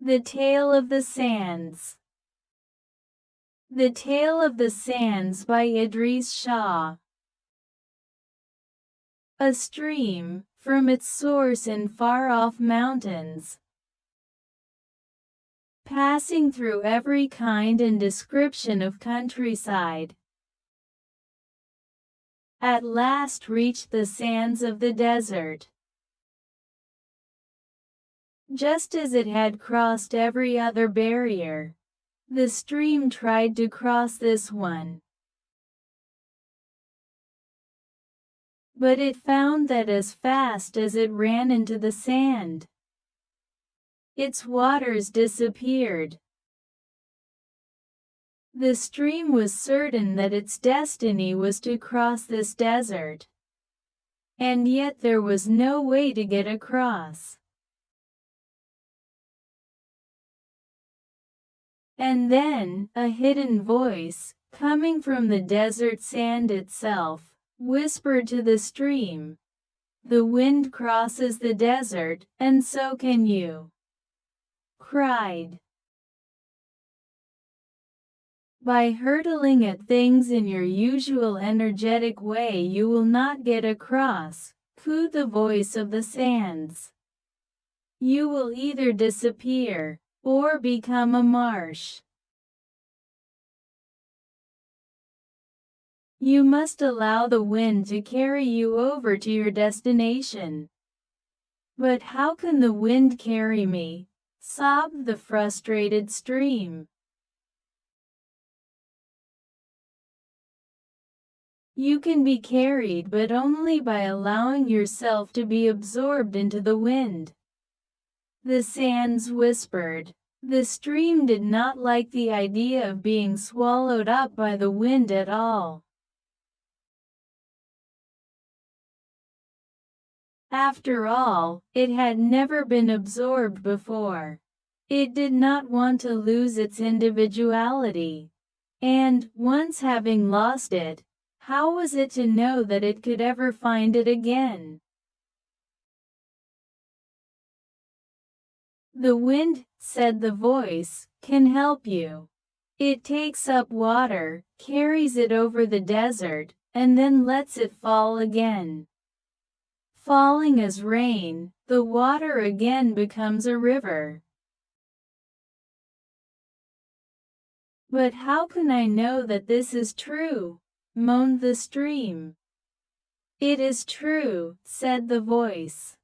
The Tale of the Sands. The Tale of the Sands by Idris Shah. A stream, from its source in far-off mountains, passing through every kind and description of countryside, at last reached the sands of the desert. Just as it had crossed every other barrier, the stream tried to cross this one. But it found that as fast as it ran into the sand, its waters disappeared. The stream was certain that its destiny was to cross this desert, and yet there was no way to get across. And then, a hidden voice, coming from the desert sand itself, whispered to the stream, "The wind crosses the desert, and so can you." Cried. By hurtling at things in your usual energetic way you will not get across, cooed the voice of the sands. You will either disappear, or become a marsh. You must allow the wind to carry you over to your destination. But how can the wind carry me? Sobbed the frustrated stream. You can be carried, but only by allowing yourself to be absorbed into the wind. The sands whispered. The stream did not like the idea of being swallowed up by the wind at all. After all, it had never been absorbed before. It did not want to lose its individuality. And, once having lost it, how was it to know that it could ever find it again? "The wind," said the voice, "can help you. It takes up water, carries it over the desert, and then lets it fall again. Falling as rain, the water again becomes a river." "But how can I know that this is true?" moaned the stream. "It is true," said the voice.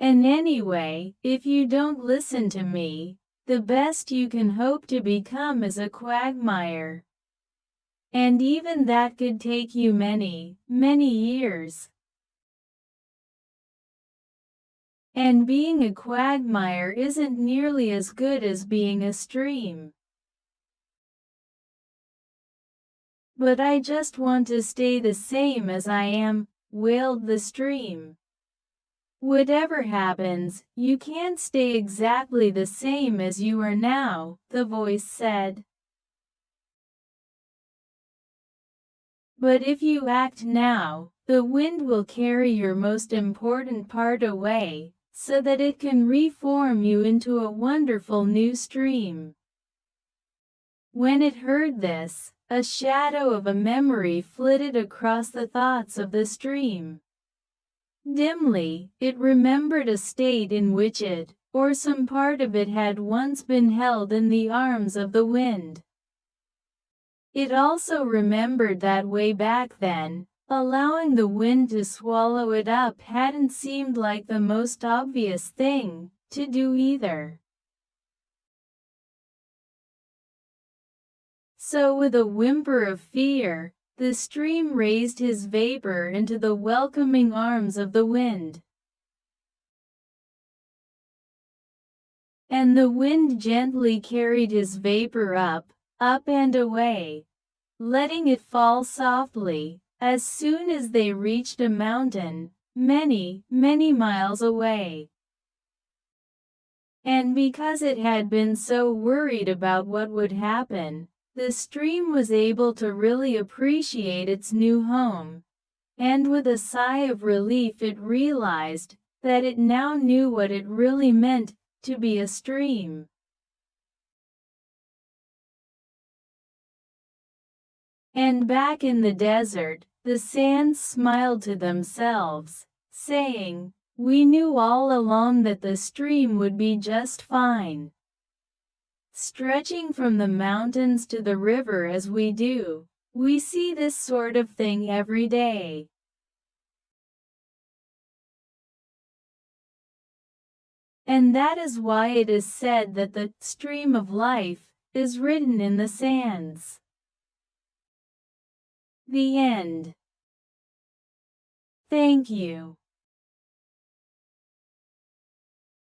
"And anyway, if you don't listen to me, the best you can hope to become is a quagmire. And even that could take you many, many years. And being a quagmire isn't nearly as good as being a stream." "But I just want to stay the same as I am," wailed the stream. "Whatever happens, you can't stay exactly the same as you are now," the voice said. "But if you act now, the wind will carry your most important part away, so that it can reform you into a wonderful new stream." When it heard this, a shadow of a memory flitted across the thoughts of the stream. Dimly, it remembered a state in which it, or some part of it, had once been held in the arms of the wind. It also remembered that way back then, allowing the wind to swallow it up hadn't seemed like the most obvious thing to do either. So with a whimper of fear, the stream raised his vapor into the welcoming arms of the wind. And the wind gently carried his vapor up and away, letting it fall softly, as soon as they reached a mountain, many, many miles away. And because it had been so worried about what would happen, the stream was able to really appreciate its new home, and with a sigh of relief it realized that it now knew what it really meant to be a stream. And back in the desert, the sands smiled to themselves, saying, "We knew all along that the stream would be just fine." Stretching from the mountains to the river as we do, we see this sort of thing every day. And that is why it is said that the stream of life is written in the sands. The end. Thank you.